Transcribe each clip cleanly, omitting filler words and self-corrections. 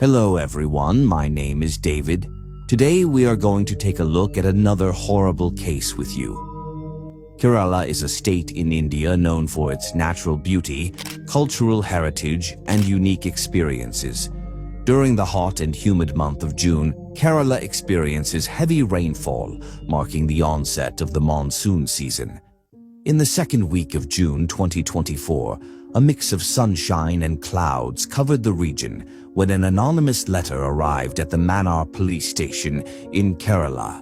Hello everyone, my name is David. Today we are going to take a look at another horrible case with you. Kerala is a state in India known for its natural beauty, cultural heritage, and unique experiences. During the hot and humid month of June, Kerala experiences heavy rainfall, marking the onset of the monsoon season. In the second week of June 2024, a mix of sunshine and clouds covered the region when an anonymous letter arrived at the Mannar police station in Kerala.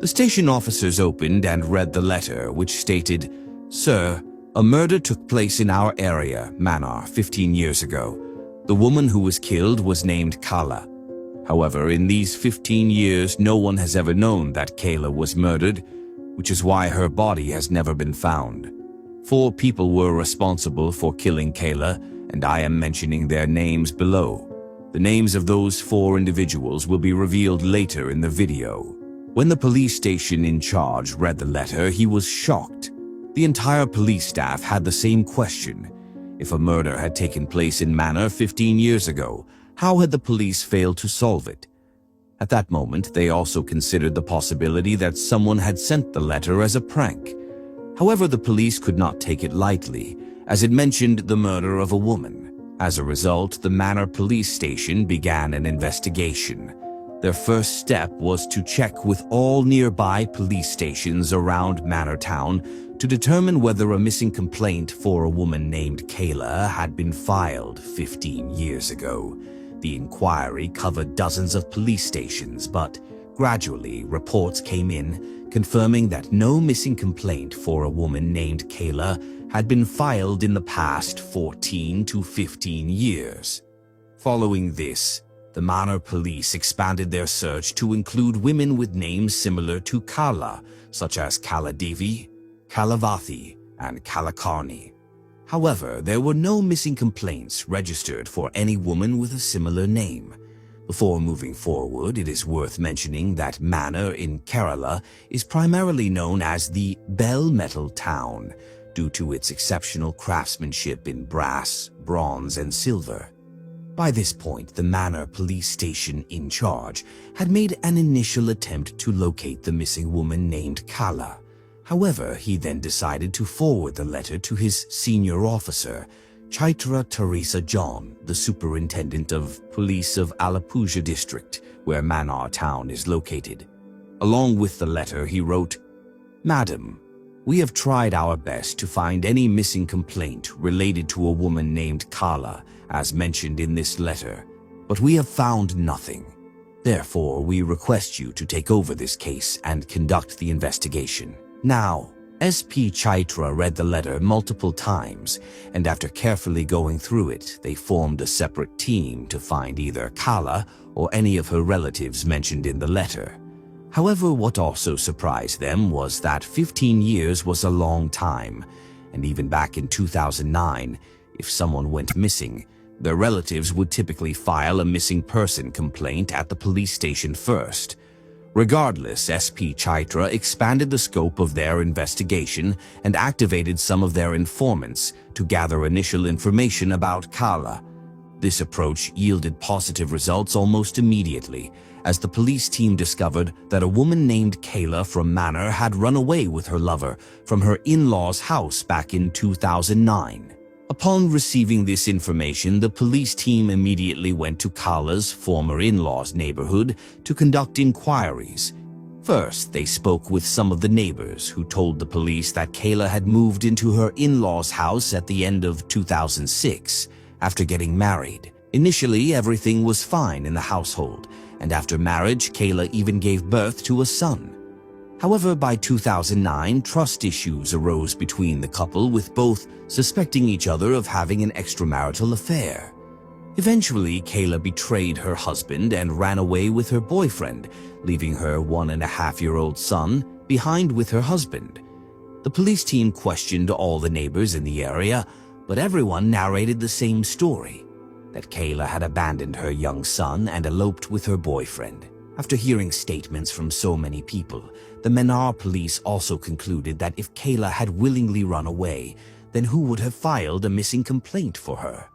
The station officers opened and read the letter, which stated, "Sir, a murder took place in our area, Mannar, 15 years ago. The woman who was killed was named Kala. However, in these 15 years, no one has ever known that Kala was murdered, which is why her body has never been found. 4 people were responsible for killing Kala, and I am mentioning their names below. The names of those 4 individuals will be revealed later in the video." When the police station in charge read the letter, he was shocked. The entire police staff had the same question. If a murder had taken place in Mannar 15 years ago, how had the police failed to solve it? At that moment, they also considered the possibility that someone had sent the letter as a prank. However, the police could not take it lightly, as it mentioned the murder of a woman. As a result, the Mannar police station began an investigation. Their first step was to check with all nearby police stations around Mannar town to determine whether a missing complaint for a woman named Kala had been filed 15 years ago. The inquiry covered dozens of police stations, but gradually reports came in confirming that no missing complaint for a woman named Kala had been filed in the past 14 to 15 years. Following this, the Mannar police expanded their search to include women with names similar to Kala, such as Kaladevi, Kalavathi, and Kalakarni. However, there were no missing complaints registered for any woman with a similar name. Before moving forward, it is worth mentioning that Mannar in Kerala is primarily known as the Bell Metal Town due to its exceptional craftsmanship in brass, bronze, and silver. By this point, the Mannar police station in charge had made an initial attempt to locate the missing woman named Kala. However, he then decided to forward the letter to his senior officer, Chaitra Teresa John, the superintendent of police of Alappuzha district, where Mannar town is located. Along with the letter, he wrote, "Madam, we have tried our best to find any missing complaint related to a woman named Kala, as mentioned in this letter, but we have found nothing. Therefore, we request you to take over this case and conduct the investigation." Now, SP Chaitra read the letter multiple times, and after carefully going through it, they formed a separate team to find either Kala or any of her relatives mentioned in the letter. However, what also surprised them was that 15 years was a long time, and even back in 2009, if someone went missing, their relatives would typically file a missing person complaint at the police station first. Regardless, SP Chaitra expanded the scope of their investigation and activated some of their informants to gather initial information about Kala. This approach yielded positive results almost immediately, as the police team discovered that a woman named Kala from Mannar had run away with her lover from her in-laws' house back in 2009. Upon receiving this information, the police team immediately went to Kala's former in-laws' neighborhood to conduct inquiries. First, they spoke with some of the neighbors who told the police that Kala had moved into her in-laws' house at the end of 2006 after getting married. Initially, everything was fine in the household, and after marriage, Kala even gave birth to a son. However, by 2009, trust issues arose between the couple, with both suspecting each other of having an extramarital affair. Eventually, Kala betrayed her husband and ran away with her boyfriend, leaving her 1.5-year-old son behind with her husband. The police team questioned all the neighbors in the area, but everyone narrated the same story, that Kala had abandoned her young son and eloped with her boyfriend. After hearing statements from so many people, the Mannar police also concluded that if Kala had willingly run away, then who would have filed a missing complaint for her?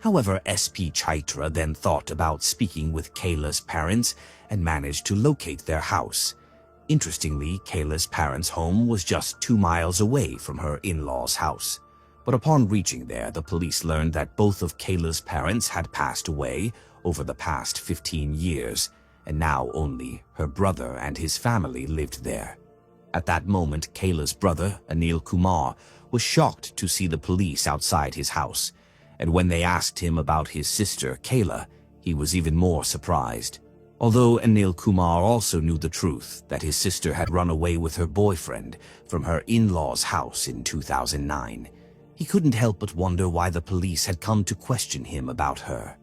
However, SP Chaitra then thought about speaking with Kayla's parents and managed to locate their house. Interestingly, Kayla's parents' home was just 2 miles away from her in-laws' house. But upon reaching there, the police learned that both of Kayla's parents had passed away over the past 15 years, and now only her brother and his family lived there. At that moment, Kayla's brother, Anil Kumar, was shocked to see the police outside his house, and when they asked him about his sister, Kayla, he was even more surprised. Although Anil Kumar also knew the truth that his sister had run away with her boyfriend from her in-laws' house in 2009, he couldn't help but wonder why the police had come to question him about her.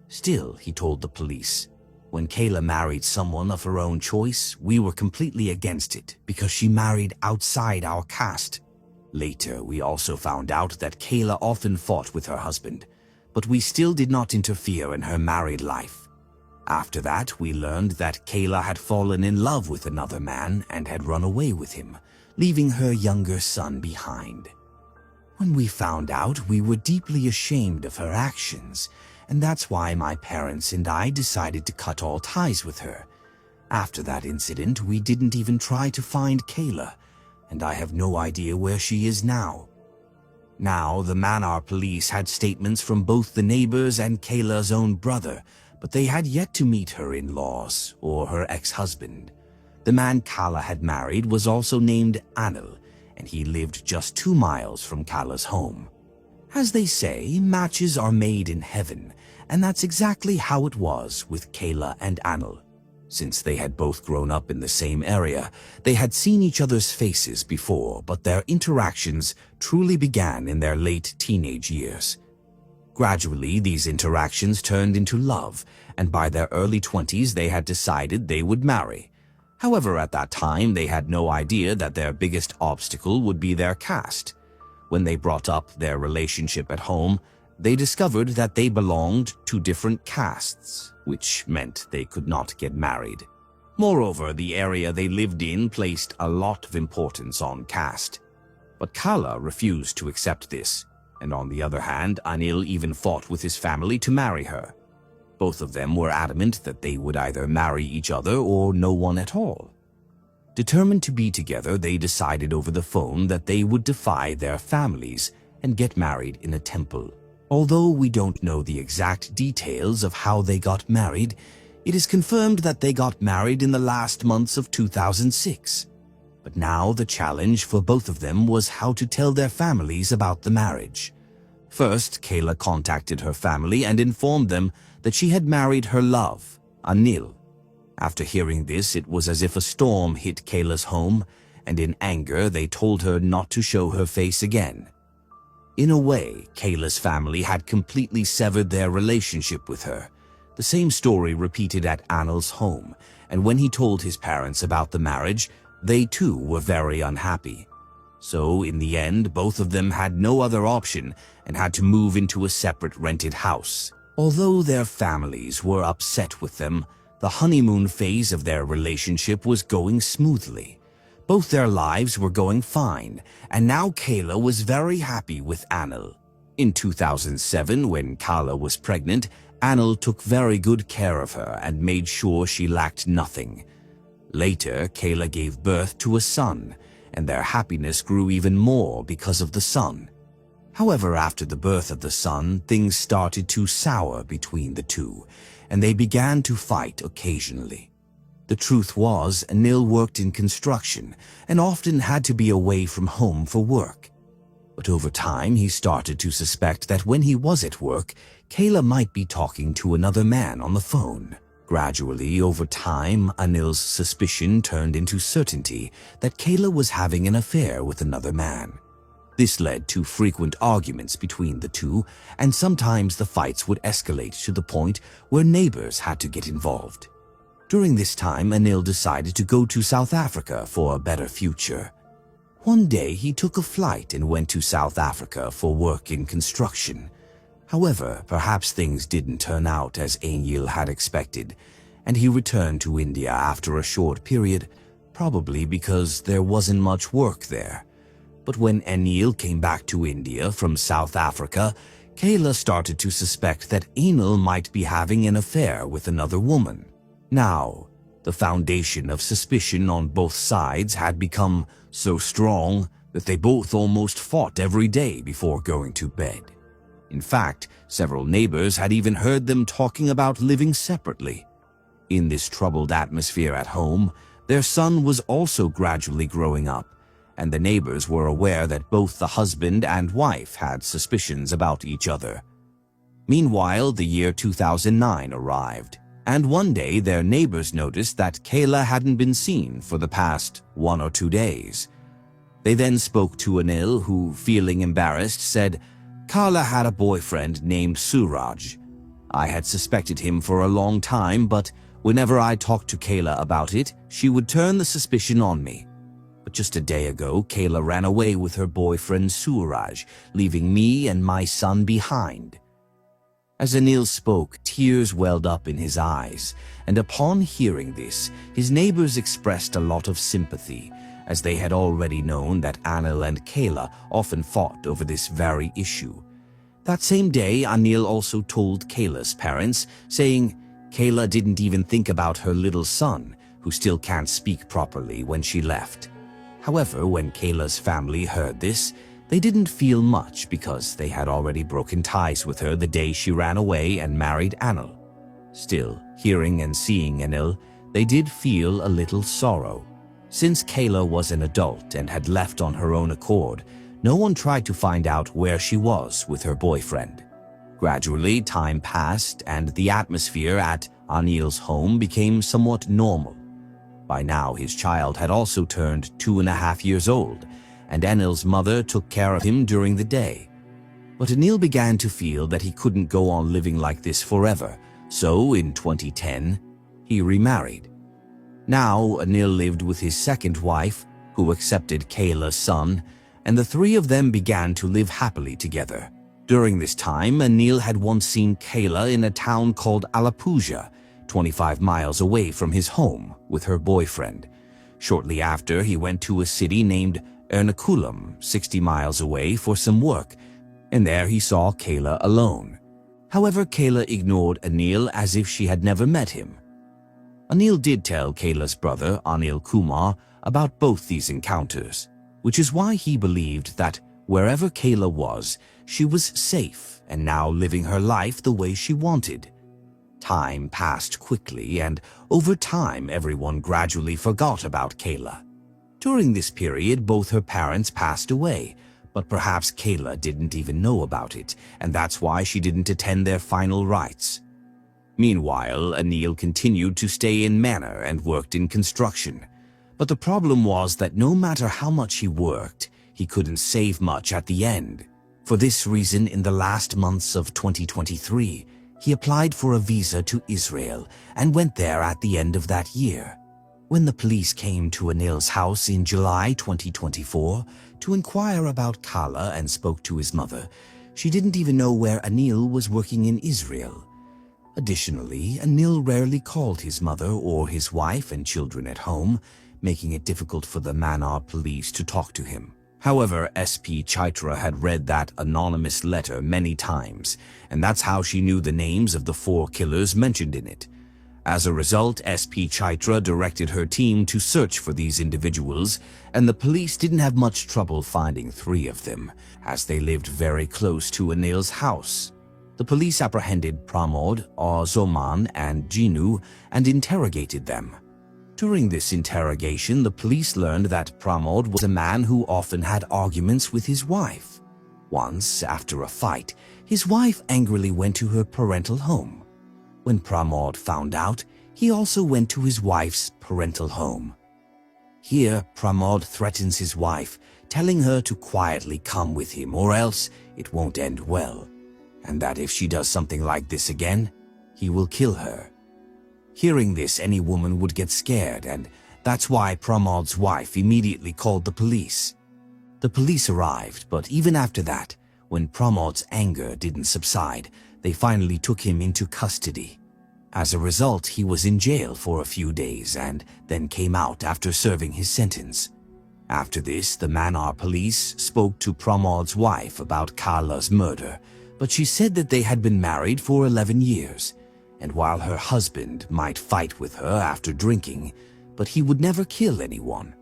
Still, he told the police, when Kayla married someone of her own choice, we were completely against it because she married outside our caste. Later, we also found out that Kayla often fought with her husband, but we still did not interfere in her married life. After that, we learned that Kayla had fallen in love with another man and had run away with him, leaving her younger son behind. When we found out, we were deeply ashamed of her actions, and that's why my parents and I decided to cut all ties with her. After that incident, we didn't even try to find Kayla, and I have no idea where she is now. Now, the Mannar police had statements from both the neighbors and Kayla's own brother, but they had yet to meet her in-laws or her ex-husband. The man Kala had married was also named Anil, and he lived just 2 miles from Kala's home. As they say, matches are made in heaven, and that's exactly how it was with Kayla and Anil. Since they had both grown up in the same area, they had seen each other's faces before, but their interactions truly began in their late teenage years. Gradually, these interactions turned into love, and by their early 20s they had decided they would marry. However, at that time, they had no idea that their biggest obstacle would be their caste. When they brought up their relationship at home, they discovered that they belonged to different castes, which meant they could not get married. Moreover, the area they lived in placed a lot of importance on caste. But Kala refused to accept this, and on the other hand, Anil even fought with his family to marry her. Both of them were adamant that they would either marry each other or no one at all. Determined to be together, they decided over the phone that they would defy their families and get married in a temple. Although we don't know the exact details of how they got married, it is confirmed that they got married in the last months of 2006. But now the challenge for both of them was how to tell their families about the marriage. First, Kayla contacted her family and informed them that she had married her love, Anil. After hearing this, it was as if a storm hit Kayla's home, and in anger they told her not to show her face again. In a way, Kayla's family had completely severed their relationship with her. The same story repeated at Anil's home, and when he told his parents about the marriage, they too were very unhappy. So, in the end, both of them had no other option and had to move into a separate rented house. Although their families were upset with them, the honeymoon phase of their relationship was going smoothly. Both their lives were going fine, and now Kayla was very happy with Anil. In 2007, when Kayla was pregnant, Anil took very good care of her and made sure she lacked nothing. Later, Kayla gave birth to a son, and their happiness grew even more because of the son. However, after the birth of the son, things started to sour between the two, and they began to fight occasionally. The truth was, Anil worked in construction and often had to be away from home for work. But over time, he started to suspect that when he was at work, Kayla might be talking to another man on the phone. Gradually, over time, Anil's suspicion turned into certainty that Kayla was having an affair with another man. This led to frequent arguments between the two, and sometimes the fights would escalate to the point where neighbors had to get involved. During this time, Anil decided to go to South Africa for a better future. One day, he took a flight and went to South Africa for work in construction. However, perhaps things didn't turn out as Anil had expected, and he returned to India after a short period, probably because there wasn't much work there. But when Anil came back to India from South Africa, Kayla started to suspect that Anil might be having an affair with another woman. Now, the foundation of suspicion on both sides had become so strong that they both almost fought every day before going to bed. In fact, several neighbors had even heard them talking about living separately. In this troubled atmosphere at home, their son was also gradually growing up, and the neighbors were aware that both the husband and wife had suspicions about each other. Meanwhile, the year 2009 arrived, and one day their neighbors noticed that Kayla hadn't been seen for the past 1 or 2 days. They then spoke to Anil, who, feeling embarrassed, said, "Kayla had a boyfriend named Suraj. I had suspected him for a long time, but whenever I talked to Kayla about it, she would turn the suspicion on me. But just a day ago, Kayla ran away with her boyfriend Suraj, leaving me and my son behind." As Anil spoke, tears welled up in his eyes, and upon hearing this, his neighbors expressed a lot of sympathy, as they had already known that Anil and Kayla often fought over this very issue. That same day, Anil also told Kayla's parents, saying Kayla didn't even think about her little son, who still can't speak properly, when she left. However, when Kayla's family heard this, they didn't feel much because they had already broken ties with her the day she ran away and married Anil. Still, hearing and seeing Anil, they did feel a little sorrow. Since Kayla was an adult and had left on her own accord, no one tried to find out where she was with her boyfriend. Gradually, time passed and the atmosphere at Anil's home became somewhat normal. By now, his child had also turned 2.5 years old, and Anil's mother took care of him during the day. But Anil began to feel that he couldn't go on living like this forever, so in 2010, he remarried. Now, Anil lived with his second wife, who accepted Kayla's son, and the three of them began to live happily together. During this time, Anil had once seen Kayla in a town called Alappuzha, 25 miles away from his home, with her boyfriend. Shortly after, he went to a city named Ernakulam, 60 miles away, for some work, and there he saw Kayla alone. However, Kayla ignored Anil as if she had never met him. Anil did tell Kayla's brother, Anil Kumar, about both these encounters, which is why he believed that wherever Kayla was, she was safe and now living her life the way she wanted. Time passed quickly, and over time everyone gradually forgot about Kayla. During this period, both her parents passed away, but perhaps Kayla didn't even know about it, and that's why she didn't attend their final rites. Meanwhile, Anil continued to stay in Manor and worked in construction. But the problem was that no matter how much he worked, he couldn't save much at the end. For this reason, in the last months of 2023, he applied for a visa to Israel and went there at the end of that year. When the police came to Anil's house in July 2024 to inquire about Kayla and spoke to his mother, she didn't even know where Anil was working in Israel. Additionally, Anil rarely called his mother or his wife and children at home, making it difficult for the Manor police to talk to him. However, SP Chaitra had read that anonymous letter many times, and that's how she knew the names of the 4 killers mentioned in it. As a result, SP Chaitra directed her team to search for these individuals, and the police didn't have much trouble finding 3 of them, as they lived very close to Anil's house. The police apprehended Pramod, Zoman, and Jinu and interrogated them. During this interrogation, the police learned that Pramod was a man who often had arguments with his wife. Once, after a fight, his wife angrily went to her parental home. When Pramod found out, he also went to his wife's parental home. Here, Pramod threatens his wife, telling her to quietly come with him or else it won't end well, and that if she does something like this again, he will kill her. Hearing this, any woman would get scared, and that's why Pramod's wife immediately called the police. The police arrived, but even after that, when Pramod's anger didn't subside, they finally took him into custody. As a result, he was in jail for a few days and then came out after serving his sentence. After this, the Manor police spoke to Pramod's wife about Kayla's murder, but she said that they had been married for 11 years, and while her husband might fight with her after drinking, but he would never kill anyone.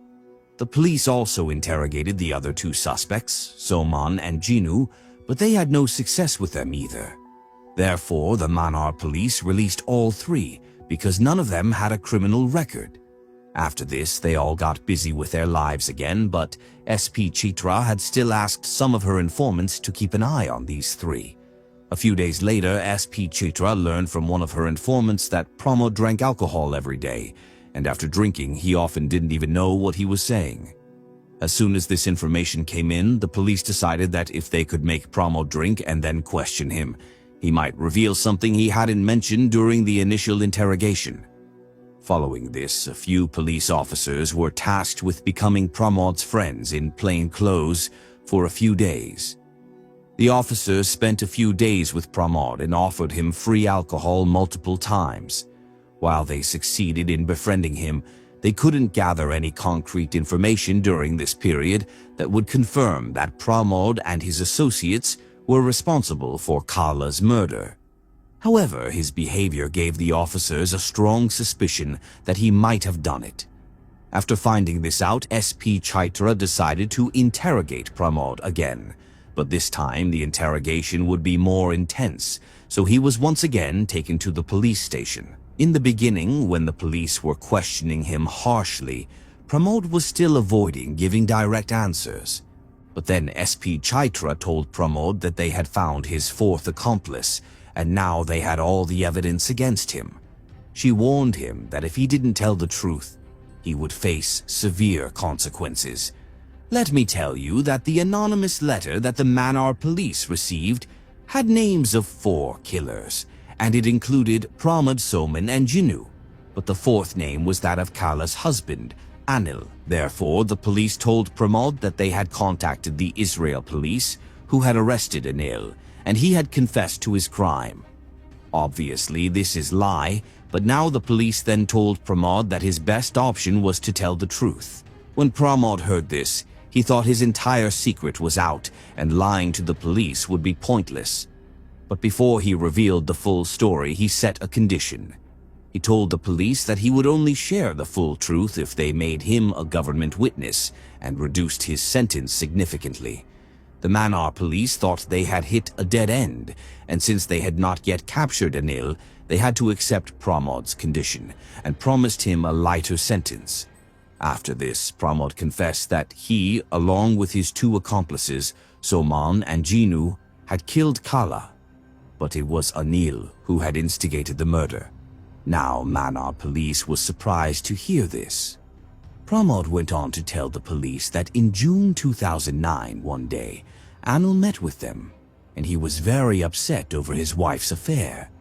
The police also interrogated the other two suspects, Soman and Jinu, but they had no success with them either. Therefore, the Manar police released all three because none of them had a criminal record. After this, they all got busy with their lives again, but SP Chitra had still asked some of her informants to keep an eye on these three. A few days later, SP Chitra learned from one of her informants that Pramod drank alcohol every day, and after drinking, he often didn't even know what he was saying. As soon as this information came in, the police decided that if they could make Pramod drink and then question him, he might reveal something he hadn't mentioned during the initial interrogation. Following this, a few police officers were tasked with becoming Pramod's friends in plain clothes for a few days. The officers spent a few days with Pramod and offered him free alcohol multiple times. While they succeeded in befriending him, they couldn't gather any concrete information during this period that would confirm that Pramod and his associates were responsible for Kala's murder. However, his behavior gave the officers a strong suspicion that he might have done it. After finding this out, SP Chaitra decided to interrogate Pramod again, but this time the interrogation would be more intense, so he was once again taken to the police station. In the beginning, when the police were questioning him harshly, Pramod was still avoiding giving direct answers. But then SP Chaitra told Pramod that they had found his fourth accomplice, and now they had all the evidence against him. She warned him that if he didn't tell the truth, he would face severe consequences. Let me tell you that the anonymous letter that the Manar police received had names of 4 killers, and it included Pramod, Soman, and Jinu, but the fourth name was that of Kala's husband, Anil. Therefore, the police told Pramod that they had contacted the Israel police, who had arrested Anil, and he had confessed to his crime. Obviously, this is lie, but now the police then told Pramod that his best option was to tell the truth. When Pramod heard this, he thought his entire secret was out, and lying to the police would be pointless. But before he revealed the full story, he set a condition. He told the police that he would only share the full truth if they made him a government witness and reduced his sentence significantly. The Manar police thought they had hit a dead end, and since they had not yet captured Anil, they had to accept Pramod's condition and promised him a lighter sentence. After this, Pramod confessed that he, along with his 2 accomplices, Soman and Jinu, had killed Kala. But it was Anil who had instigated the murder. Now Manar police was surprised to hear this. Pramod went on to tell the police that in June 2009, one day, Anil met with them, and he was very upset over his wife's affair.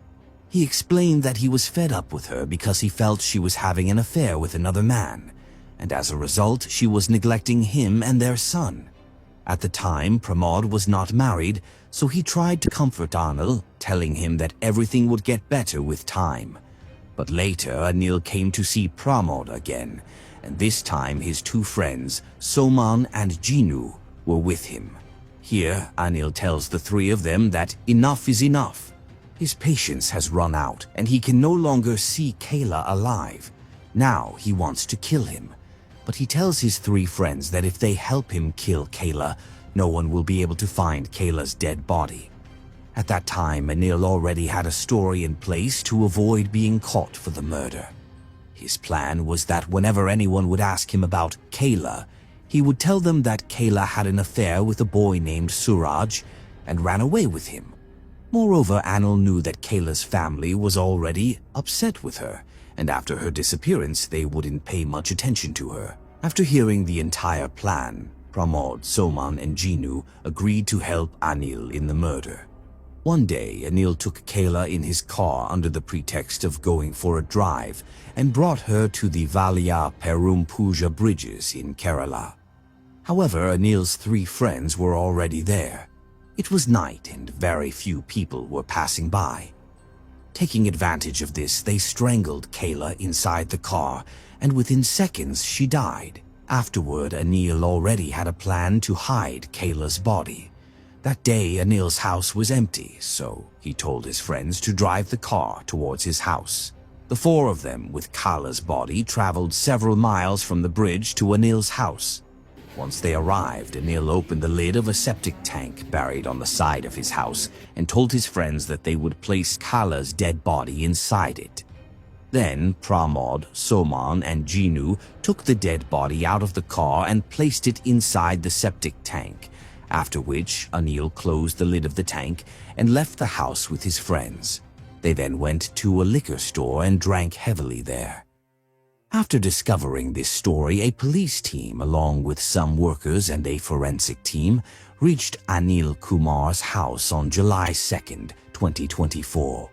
He explained that he was fed up with her because he felt she was having an affair with another man, and as a result, she was neglecting him and their son. At the time, Pramod was not married, so he tried to comfort Anil, telling him that everything would get better with time. But later, Anil came to see Pramod again, and this time his 2 friends, Soman and Jinu, were with him. Here, Anil tells the 3 of them that enough is enough. His patience has run out, and he can no longer see Kala alive. Now he wants to kill him. But he tells his 3 friends that if they help him kill Kala, no one will be able to find Kala's dead body. At that time, Anil already had a story in place to avoid being caught for the murder. His plan was that whenever anyone would ask him about Kala, he would tell them that Kala had an affair with a boy named Suraj and ran away with him. Moreover, Anil knew that Kala's family was already upset with her, and after her disappearance, they wouldn't pay much attention to her. After hearing the entire plan, Pramod, Soman, and Jinu agreed to help Anil in the murder. One day, Anil took Kala in his car under the pretext of going for a drive and brought her to the Valia Perumpuja bridges in Kerala. However, Anil's 3 friends were already there. It was night and very few people were passing by. Taking advantage of this, they strangled Kala inside the car, and within seconds she died. Afterward, Anil already had a plan to hide Kala's body. That day, Anil's house was empty, so he told his friends to drive the car towards his house. The four of them, with Kala's body, traveled several miles from the bridge to Anil's house. Once they arrived, Anil opened the lid of a septic tank buried on the side of his house and told his friends that they would place Kala's dead body inside it. Then Pramod, Soman, and Jinu took the dead body out of the car and placed it inside the septic tank, after which Anil closed the lid of the tank and left the house with his friends. They then went to a liquor store and drank heavily there. After discovering this story, a police team, along with some workers and a forensic team, reached Anil Kumar's house on July 2nd, 2024.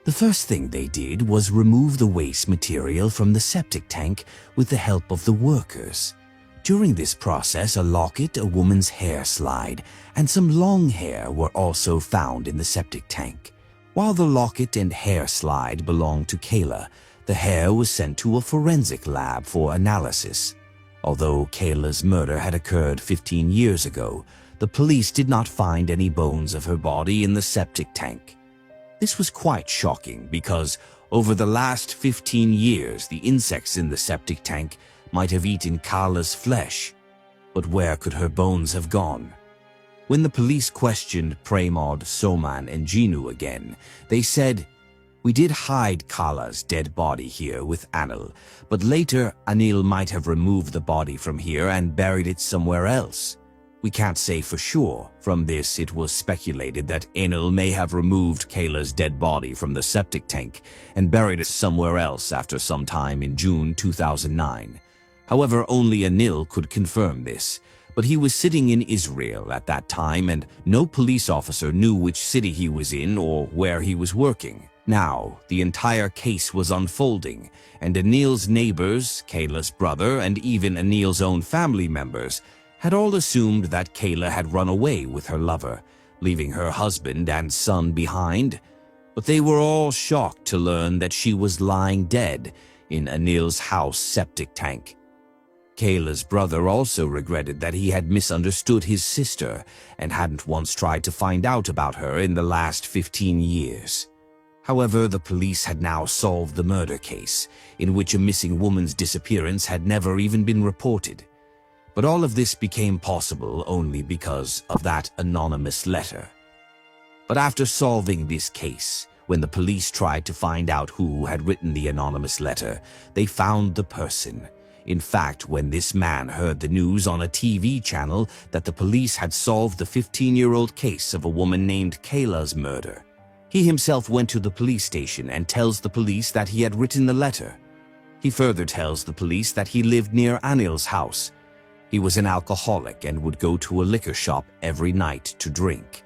The first thing they did was remove the waste material from the septic tank with the help of the workers. During this process, a locket, a woman's hair slide, and some long hair were also found in the septic tank. While the locket and hair slide belonged to Kayla, the hair was sent to a forensic lab for analysis. Although Kayla's murder had occurred 15 years ago, the police did not find any bones of her body in the septic tank. This was quite shocking because over the last 15 years, the insects in the septic tank might have eaten Kala's flesh. But where could her bones have gone? When the police questioned Pramod, Soman, and Jinu again, they said, "We did hide Kala's dead body here with Anil, but later Anil might have removed the body from here and buried it somewhere else. We can't say for sure. From this, it was speculated that Anil may have removed Kayla's dead body from the septic tank and buried it somewhere else after some time in June 2009. However, only Anil could confirm this, but he was sitting in Israel at that time and no police officer knew which city he was in or where he was working. Now, the entire case was unfolding, and Anil's neighbors, Kayla's brother, and even Anil's own family members had all assumed that Kayla had run away with her lover, leaving her husband and son behind. But they were all shocked to learn that she was lying dead in Anil's house septic tank. Kayla's brother also regretted that he had misunderstood his sister and hadn't once tried to find out about her in the last 15 years. However, the police had now solved the murder case, in which a missing woman's disappearance had never even been reported. But all of this became possible only because of that anonymous letter. But after solving this case, when the police tried to find out who had written the anonymous letter, they found the person. In fact, when this man heard the news on a TV channel that the police had solved the 15-year-old case of a woman named Kayla's murder, he himself went to the police station and tells the police that he had written the letter. He further tells the police that he lived near Anil's house. He was an alcoholic and would go to a liquor shop every night to drink.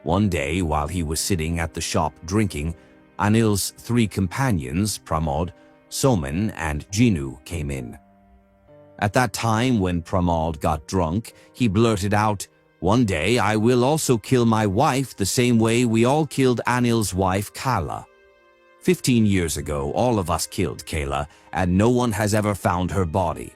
One day, while he was sitting at the shop drinking, Anil's three companions, Pramod, Soman, and Jinu, came in. At that time, when Pramod got drunk, he blurted out, "One day I will also kill my wife the same way we all killed Anil's wife, Kala. 15 years ago, all of us killed Kayla, and no one has ever found her body."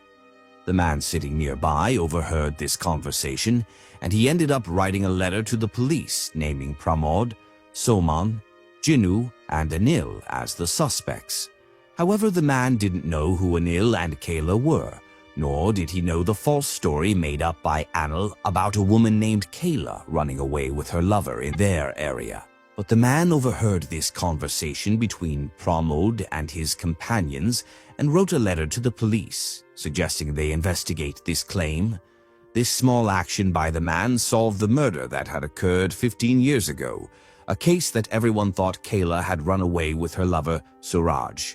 The man sitting nearby overheard this conversation, and he ended up writing a letter to the police naming Pramod, Soman, Jinu, and Anil as the suspects. However, the man didn't know who Anil and Kayla were, nor did he know the false story made up by Anil about a woman named Kayla running away with her lover in their area. But the man overheard this conversation between Pramod and his companions and wrote a letter to the police, suggesting they investigate this claim. This small action by the man solved the murder that had occurred 15 years ago, a case that everyone thought Kayla had run away with her lover, Suraj.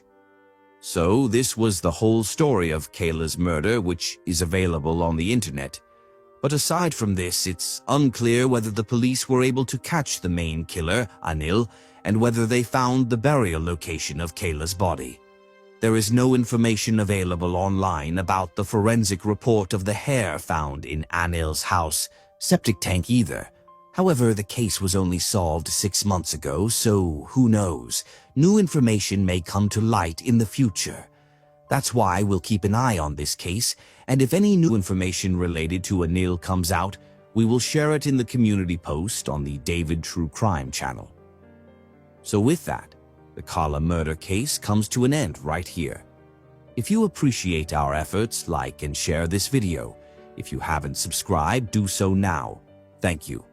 So this was the whole story of Kayla's murder, which is available on the internet. But aside from this, it's unclear whether the police were able to catch the main killer, Anil, and whether they found the burial location of Kayla's body. There is no information available online about the forensic report of the hair found in Anil's house septic tank either. However, the case was only solved 6 months ago, so who knows? New information may come to light in the future. That's why we'll keep an eye on this case, and if any new information related to Anil comes out, We will share it in the community post on the David True Crime channel. So with that, the Carla murder case comes to an end right here. If you appreciate our efforts, like and share this video. If you haven't subscribed, do so now. Thank you.